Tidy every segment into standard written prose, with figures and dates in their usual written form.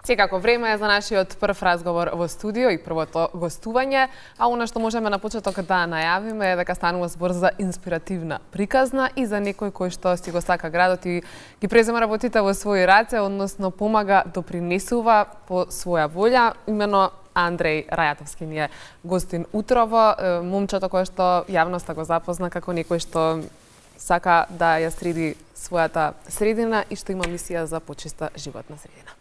Секако време е за нашиот прв разговор во студио и првото гостување, а она што можеме на почеток да најавиме е дека станува збор за инспиративна приказна и за некој кој што си го сака градот и ги презема работите во своји раце, односно помага, допринесува по своја волја. Имено Андреј Рајатовски ни е гостин утрово, момчето кое што јавноста го запозна како некој што сака да ја среди својата средина и што има мисија за почиста животна средина.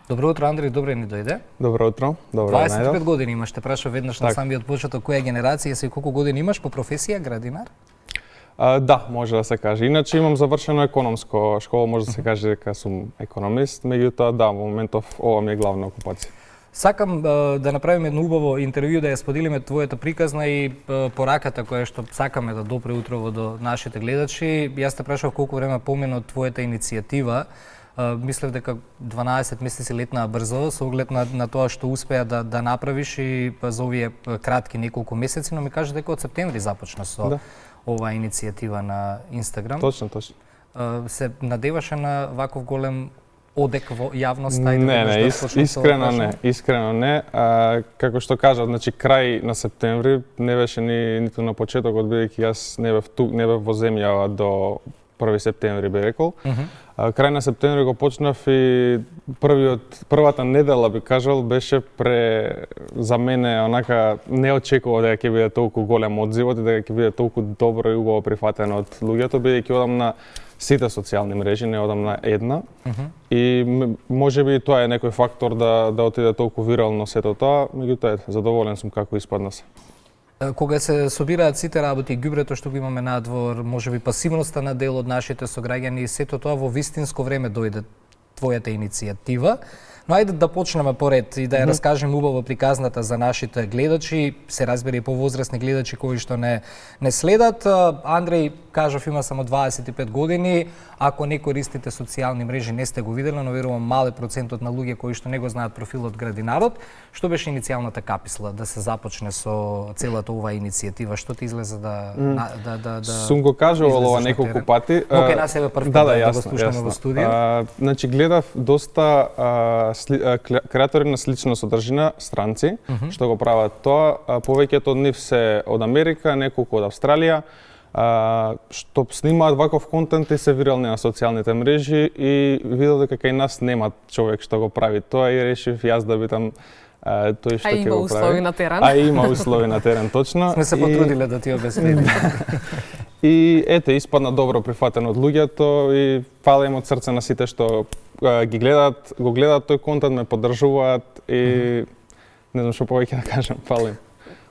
Добро утро, Андреј, добре ни дојде. Добро утро, добро 25 години имаш, те прашав веднаш на самиот почеток која генерација си и колку години имаш по професија градинар? Да, може да се каже. Иначе имам завршено економско школа, може да се каже дека сум економист, меѓутоа да, во моментов ова ми е главна окупација. Сакам да направиме едно убаво интервју, да ја споделиме твојата приказна и пораката која што сакаме да допре утрово до нашите гледачи. Јас те прашав колку време помина од твојата иницијатива. Мислев дека 12 месеци летнаа брзо со оглед на тоа што успеа да направиш и за овие кратки неколку месеци, но ми кажа дека од септември започна со оваа иницијатива на Инстаграм. Точно. Се надеваше на ваков голем одек во јавноста? Не, искрено не. Како што кажав, значи крај на септември не беше ниту на почетокот, бидејќи јас не бев во земја до 1 септември би рекол. Крај на септември го почнав и првата недела би кажал беше за мене онака не очекував дека ќе биде толку голем одзивот и дека ќе биде толку добро и убаво прифатено од луѓето, бидејќи одам на сите социјални мрежи, не одам на една. И можеби тоа е некој фактор да отиде толку вирално сето тоа, меѓутоа задоволен сум како испадна се. Кога се собираат сите работи, ѓубрето што го имаме надвор, можеби пасивноста на дел од нашите сограѓани, сето тоа во вистинско време дојде твојата иницијатива. Но ајде да почнеме поред и да ја раскажем убаво приказната за нашите гледачи, се разбира и повозрасни гледачи кои што не следат. Андреј, кажав, има само 25 години. Ако не користите социјални мрежи, не сте го видели, но верувам мал е процентот на луѓе кои што не го знаат профилот Градинарот. Што беше иницијалната каписла да се започне со целата оваа иницијатива? Што ти излезе да Сум го кажувал ова неколку пати. Но кај нас е прв пат да го слушаме во студио. Значи гледав доста креатори на слична содржина, странци, што го прават тоа. Повеќето од нив се од Америка, неколку од Австралија, што снимаат ваков контент и се вирални на социјалните мрежи и видов дека кај нас нема човек што го прави тоа и решив јас да бидам тој што ќе го прави. А има услови на терен. Има услови на терен, точно. Сме се потрудиле да ти обезбедиме. И испадна добро прифатено од луѓето и фала им од срце на сите што го гледаат тој контент, ме поддржуваат и не знам што повеќе да кажам, фала им.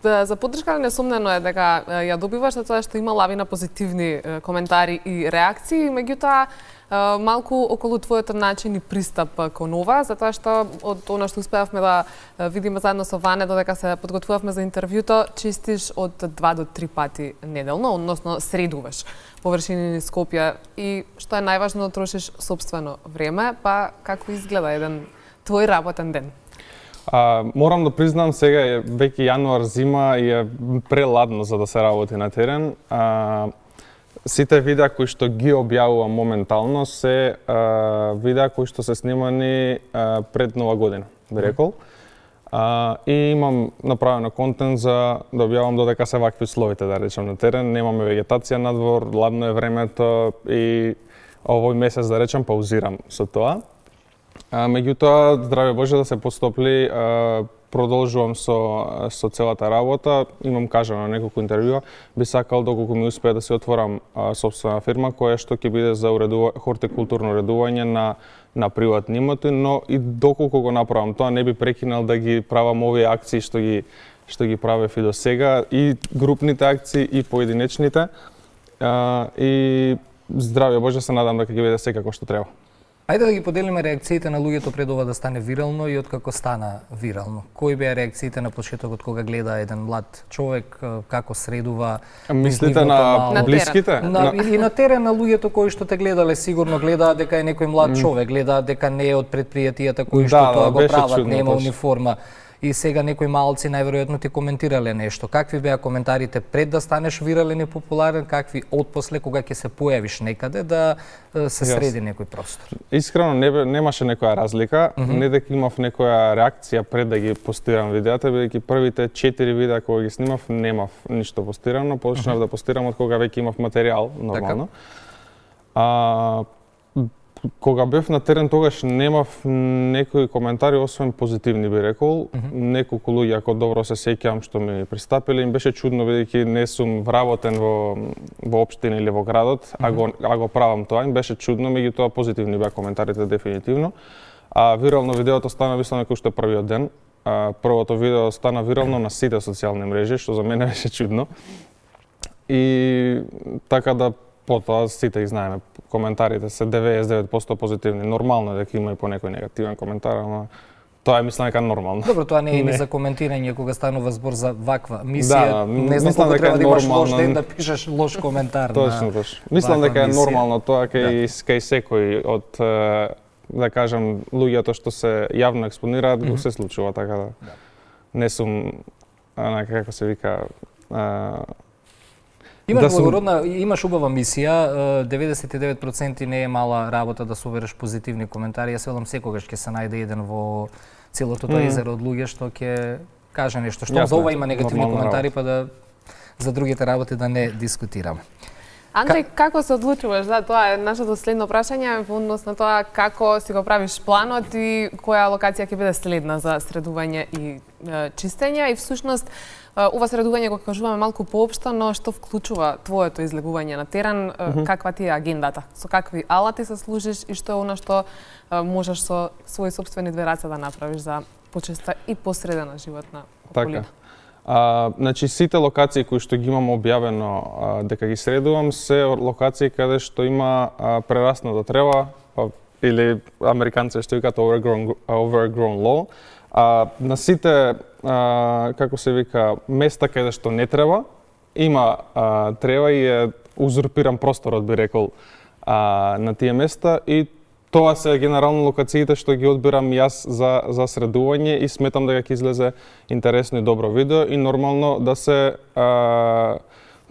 За поддршка несумнено е дека ја добиваш за тоа што има лавина позитивни коментари и реакции, меѓутоа малку околу твојот начин и пристап кон ова, затоа што од она што успеавме да видиме заедно со Ване додека се подготвувавме за интервјуто, чистиш од 2 до 3 пати неделно, односно средуваш површини низ Скопје и што е најважно, трошиш сопствено време, па како изгледа еден твој работен ден? Морам да признам, сега е веќе јануар, зима и е преладно за да се работи на терен. Сите видеа кои што ги објавувам моментално се видеа кои што се снимани пред Нова година, би рекол. И имам направено контент за да објавам додека се вакви условите, да речем, на терен. Немаме вегетација надвор, ладно е времето и овој месец, да речем, паузирам со тоа. Меѓутоа, здраве Боже да се постопли, продолжувам со целата работа. Имам кажано неколку интервјуа, би сакал доколку ми успее да се отворам сопствена фирма која што ќе биде за хортикултурно уредување на приватни имоти, но и доколку го направам тоа не би прекинал да ги правам овие акции што ги правев и до сега, и групните акции и поединечните. И здраве Боже се надам дека ќе биде секако што треба. Ајде да ги поделиме реакциите на луѓето пред ова да стане вирално и откако стана вирално. Кои беа реакциите на почетокот кога гледа еден млад човек, како средува? Мислите на блиските? И на терен на луѓето кои што те гледале сигурно гледаат дека е некој млад човек, гледаат дека не е од предпријатијата кои што тоа го прават, нема униформа. и сега некои малци најверојатно ти коментирале нешто. Какви беа коментарите пред да станеш вирален и популарен, какви отпосле кога ќе се појавиш некаде да се среди некој простор? Искрено немаше некоја разлика, не дека имав некоја реакција пред да ги постирам видеата, бидејќи првите 4 видеа кога ги снимав немав ништо постирано, почнав да постирам од кога веќе имав материјал нормално. Кога бев на терен тогаш немав некои коментари освен позитивни би рекол. Неколку луѓе ако добро се сеќавам што ми пристапиле, им беше чудно бидејќи не сум вработен во општина или во градот, а го правам тоа, им беше чудно, меѓутоа позитивни беа коментарите дефинитивно. Вирално видеото стана мислам некој што првиот ден. Првото видео стана вирално на сите социјални мрежи, што за мене беше чудно. И така да потоа сите ги знаеме, коментарите се 99% позитивни. Нормално е дека има и по некој негативен коментар, ама тоа е мислам дека нормално. Добро, тоа не е ни за коментирање кога станува збор за ваква мисија. Не знам колку треба да имаш лош ден да пишеш лош коментар. Точно. Мислам дека е нормално тоа кај секој од да кажам луѓето што се јавно експонираат го се случува, така да не сум како се вика Имаш убава мисија, 99% не е мала работа да собереш позитивни коментари. Јас велам секогаш ќе се најде еден во целото тоа езеро од луѓе што ќе каже нешто. Што за ова има негативни коментари, па да за другите работи да не дискутираме. Андреј, како се одлучуваш? Да, тоа е нашето следно прашање во однос на тоа како си го правиш планот и која локација ќе биде следна за средување и чистење и всушност ова средување го кажуваме малку поопшто, но што вклучува твоето излегување на терен, каква ти е агендата, со какви алати се служиш и што е она што можеш со своји сопствени две раце да направиш за почиста и посредена животна околина. Значи сите локации кои што ги имам објавено дека ги средувам се локации каде што има прерасната трева или американци што викаат overgrown lawn. На сите како се вика места каде што не треба има трева и е узурпиран просторот би рекол на тие места и тоа се генерално локациите што ги одбирам јас за средување и сметам дека ќе излезе интересно и добро видео и нормално да се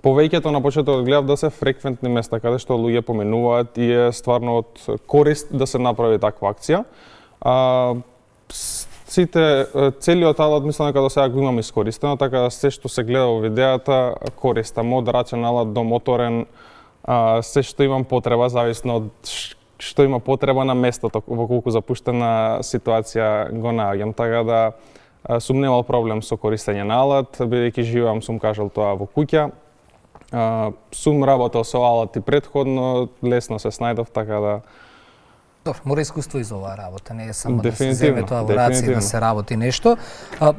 повеќето на почетокот гледав да се фреквентни места каде што луѓе поменуваат и е стварно од корист да се направи таква акција. Целиот алат мислам дека до сега го имам искористено, така да се што се гледа во видеата користам од рационалот до моторен, се што имам потреба зависно од што има потреба на местото, во колку запуштена ситуација го наоѓам, така да сум немал проблем со користење на алат, бидејќи живеам, сум кажал тоа, во куќа. Сум работел со алат и претходно, лесно се снајдов, така да... Добро, мора искуство и за оваа работа, не е само да се земе тоа во раце и да се работи нешто.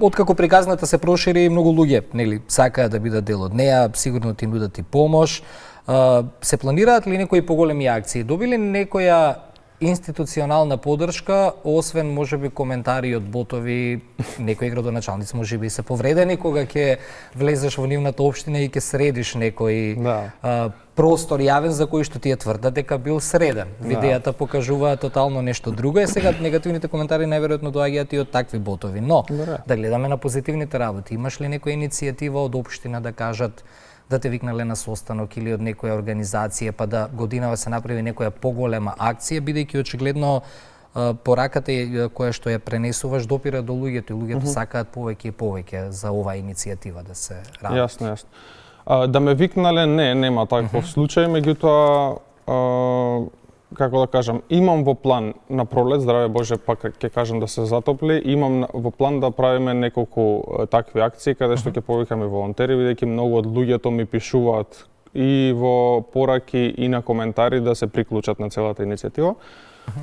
Откако приказната се прошири, многу луѓе, нели, сакаат да бидат дел од неа, сигурно ти нудат и помош. Се планираат ли некои поголеми акции? Добили некоја институционална поддршка, освен можеби коментари од ботови, некои градоначалници можеби се повредени кога ќе влезеш во нивната општина и ќе средиш некој простор јавен за кој што тие тврдат дека бил среден. Видеата покажува тотално нешто друго. Сега негативните коментари најверојатно доаѓаат и од такви ботови, но да гледаме на позитивните работи. Имаш ли некоја иницијатива од општина да кажат да те викнале на состанок или од некоја организација, па да годинава се направи некоја поголема акција, бидејќи очигледно пораката која што ја пренесуваш допира до луѓето и луѓето сакаат повеќе и повеќе за оваа иницијатива да се работи. Јасно. Да ме викнале, нема таков случај, меѓутоа како да кажам, имам во план на пролет, здраве Боже, пак ќе кажам да се затопли, имам во план да правиме неколку такви акции каде што ќе повикаме волонтери, бидејќи многу од луѓето ми пишуваат и во пораки и на коментари да се приклучат на целата иницијатива.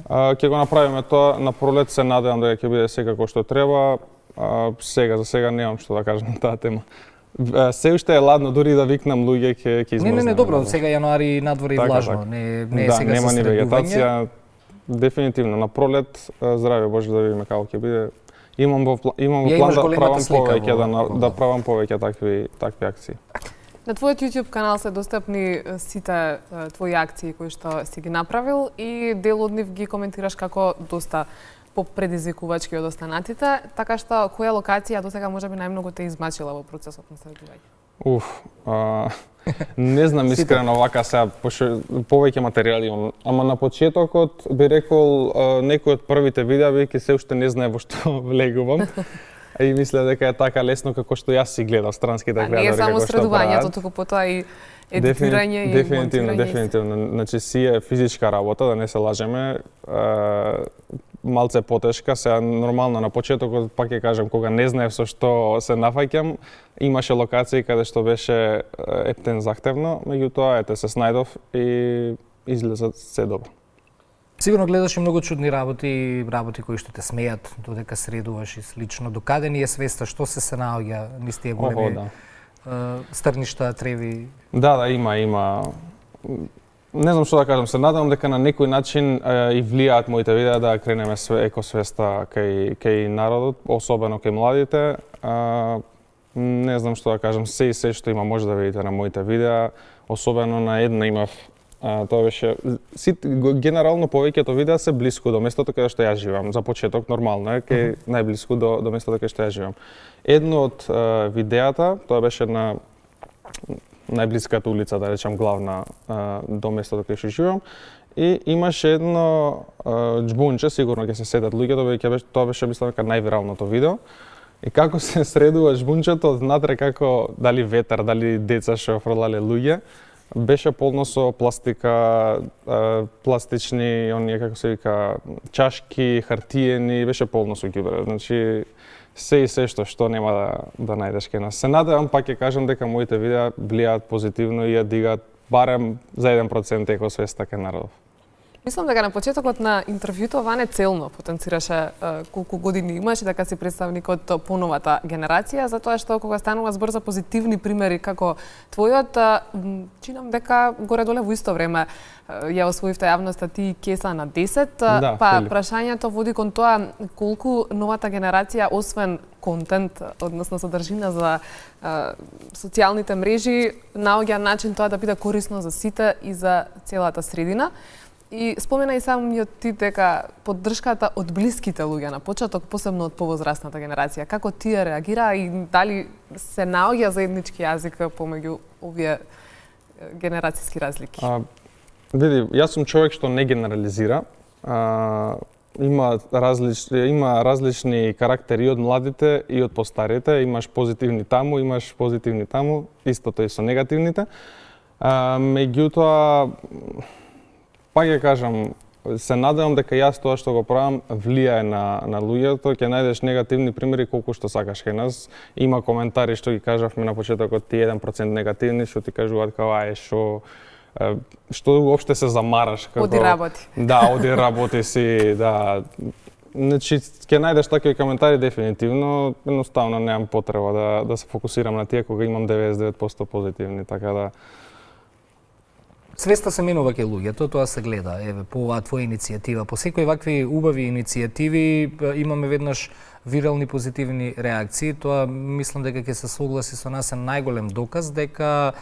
Ќе го направиме тоа на пролет, се надевам дека ќе биде секако што треба. За сега немам што да кажам на таа тема. Се уште е ладно, дури да викнам луѓе ќе измрзнем. Не, добро, сега јануари надвор е влажно, не е сега нема со ни вегетација. средување. Дефинитивно на пролет, здраве Боже да видиме како ќе биде. Имам во план да правам повеќе да правам повеќе такви акции. На твојот YouTube канал се достапни сите твои акции кои што си ги направил и дел од нив ги коментираш како доста попредизвикувачки од останатите, така што која локација досега можеби најмногу те измачила во процесот на средување? Не знам искрено вака сега, повеќе материјали имам, ама на почетокот би рекол некој од првите видеа, бидејќи се уште не знае во што влегувам. И мисля дека е така лесно како што јас си гледав странските гледатели како што прават. Не е само средувањето, туку потоа и едитирање и монтирање. Дефинитивно, значи си е физичка работа, да не се лажеме. Малце потешка, сега нормално на почетокот, пак ќе кажам, кога не знаев со што се нафаќам, имаше локации каде што беше ептен захтевно, меѓутоа ете се снајдов и излеза се добро. Сигурно гледаш и многу чудни работи кои што те смеат додека средуваш и слично. Докаде ни е свеста, што се наоѓа низ тие големи стрништа, треви? Да, има. Не знам што да кажам, се надевам дека на некој начин и влијаат моите видеа да кренеме екосвеста кај народот, особено кај младите. Не знам што да кажам, се што има може да видите на моите видеа, особено на една имав. Тоа беше генерално повеќето видеа се блиску до местото каде што јас живеам. За почеток нормално е најблиску до местото каде што јас живеам. Едно од видеата, тоа беше на најблиската улица, да речам главна до местото каде што живеам, и имаше едно џбунче, сигурно ќе се сетат луѓето, бидејќи тоа беше мислам дека највиралното видео. И како се средува џбунчето однатре, како дали ветар, дали деца што фрлале луѓе, беше полно со пластика, пластични, оние како се вика, чашки, хартиени, беше полно со ѓубре. Значи се што нема да најдеш кај нас. Се надевам, пак ќе кажам дека моите видеа влијаат позитивно и ја дигаат барем за 1% екосвеста кај народов. Мислам дека на почетокот на интервјуто Ване целно потенцираше колку години имаш и дека си представник од поновата генерација, затоа што кога станува збор за позитивни примери како твојот, чинам дека горе-доле во исто време ја освоивте јавноста ти кеса на 10, прашањето води кон тоа колку новата генерација, освен контент, односно содржина за социјалните мрежи, наоѓа начин тоа да биде корисно за сите и за целата средина. И спомена и самиот ти дека поддршката од блиските луѓе на почеток, посебно од повозрастната генерација, како тие реагира и дали се наоѓа заеднички јазик помеѓу овие генерацијски разлики? Види, јас сум човек што не генерализира. Има различни карактери од младите и од постарите. Имаш позитивни таму, истото и со негативните. Меѓутоа, пак ја кажам, се надевам дека јас тоа што го правам влијае на луѓето, ќе најдеш негативни примери колку што сакаш кај нас. Има коментари што ги кажавме на почетокот, ти 1% негативни, што ти кажуваат како што уопште се замараш како оди работи. Да, оди работи си, да. Значи ќе најдеш такви коментари дефинитивно, едноставно немам потреба да се фокусирам на тие кога имам 99% позитивни, така да свеста се менува кај луѓето, тоа се гледа. Еве, по оваа твоја иницијатива, по секој вакви убави иницијативи имаме веднаш вирални позитивни реакции. Тоа мислам дека ќе се согласи со нас е најголем доказ дека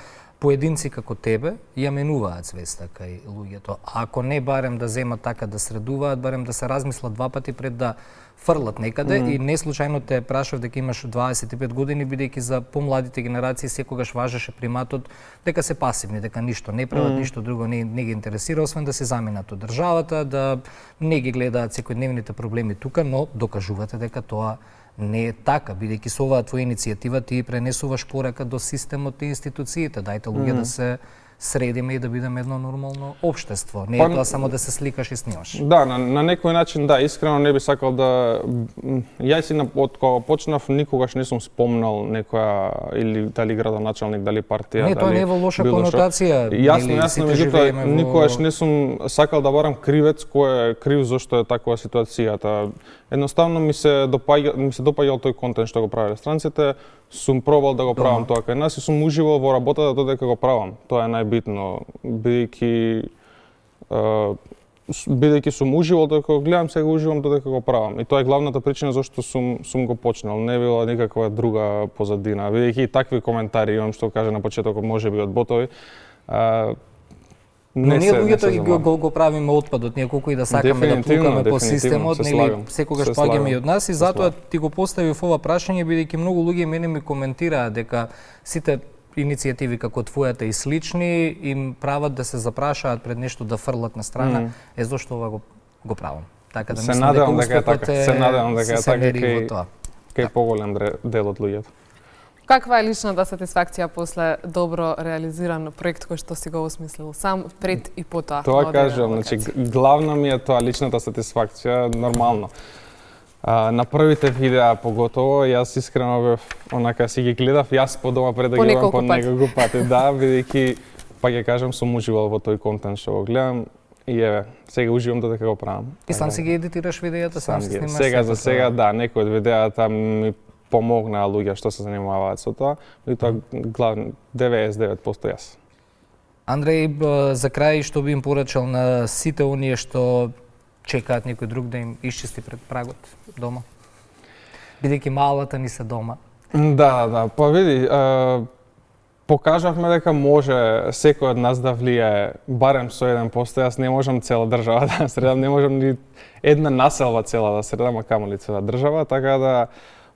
поединци како тебе ја менуваат свеста кај луѓето. Ако не барем да земат така да средуваат, барем да се размислат два пати пред да фрлат некаде и не случајно те прашав дека имаш 25 години, бидејќи за помладите генерации секогаш важеше приматот дека се пасивни, дека ништо не прават, ништо друго не ги интересира, освен да се заминат од државата, да не ги гледаат секојдневните проблеми тука, но докажувате дека тоа не е така, бидејќи со оваа твоја иницијатива ти пренесуваш порака до системот и институциите, дајте луѓе да се средиме и да бидеме едно нормално општество. Не е тоа само да се сликаш и снимаш. Да, на некој начин, да, искрено не би сакал да... Јас од кога почнав никогаш не сум спомнал некоја, или дали градоначалник, дали партија, не, тоа не е во лоша конотација. Јасно, меѓутоа, никогаш не сум сакал да барам кривец кој е крив зашто е таква ситуацијата. Едноставно ми се допаѓал тој контент што го правеле странците, сум пробал да го правам тоа кај нас и сум уживал во работата додека го правам. Тоа е најбитно, бидејќи сум уживал додека го гледам, сега уживам додека го правам. И тоа е главната причина зашто сум го почнал. Не била никаква друга позадина. Бидејќи и такви коментари имам што каже на почетокот, можеби од ботови. Но ние се луѓето зема. го правиме отпадот, ние колку и да сакаме да плукаме по системот, нели секогаш паѓаме и од нас и затоа ти го поставив ова прашање бидејќи многу луѓе мене ми коментираа дека сите иницијативи како твојата и слични им прават да се запрашаат пред нешто да фрлат на страна. Зошто ова го правам. Така да се мислам надевам дека дека е така. Се надевам дека е така кај поголем дел од луѓето. Каква е личната сатисфакција после добро реализиран проект кој што си го осмислил сам пред и потоа? Тоа кажувам, значи главна ми е тоа личната сатисфакција, нормално. На првите видеа поготово, јас искрено бев онака си ги гледав, јас по дома пред да ги гледам по неколку пати, да, бидејќи па ќе кажам сум уживал во тој контент што го гледам и еве, сега уживам додека го правам. И сам си ги едитираш видеата, сам си снимаш. Сега за сега да, некои од видеата ми помогнаа луѓе што се занимаваат со тоа, и тоа главно 99% јас. Андреј, за крај што би им порачал на сите оние што чекаат некој друг да им исчисти пред прагот дома? Бидејќи малата ни се дома. Да, па види, покажавме дека може секој од нас да влие барем со 1%. Јас не можам цела држава да средам, не можам ни една населба цела да средам, а камоли цела држава, така да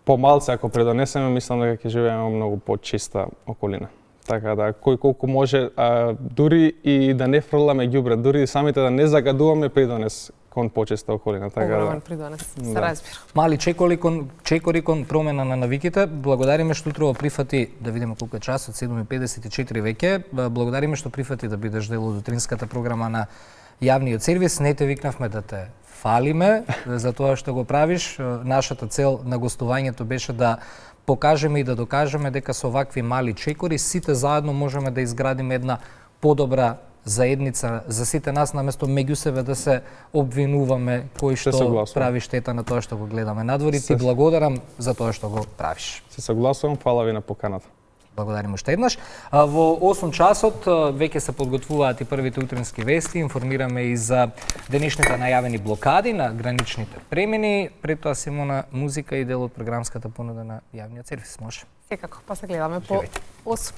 помалце ако предонесеме, мислам дека ќе живееме многу почиста околина. Така да кој колку може, дури и да не фрламе ѓубре, дури и самите да не загадуваме придонес кон почиста околина, така да. Придонес, се разбира. Мали чекори кон промена на навиките. Благодариме што утрово прифати, да видиме колку е часот, 7:54 веќе. Благодариме што прифати да бидеш дел од утринската програма на јавниот сервис. Не те викнавме да те фалиме за тоа што го правиш. Нашата цел на гостувањето беше да покажеме и да докажеме дека со овакви мали чекори сите заедно можеме да изградиме една подобра заедница за сите нас, наместо меѓу себе да се обвинуваме кој што прави штета на тоа што го гледаме надвор. Ти благодарам за тоа што го правиш. Се согласувам, фала ви на поканата. Благодарим уште еднаш. Во 8 часот веќе се подготвуваат и првите утрински вести, информираме и за денешните најавени блокади на граничните премини. Пред тоа Симона, музика и дел од програмската понуда на јавниот сервис. Може? Секако, па се гледаме по 8.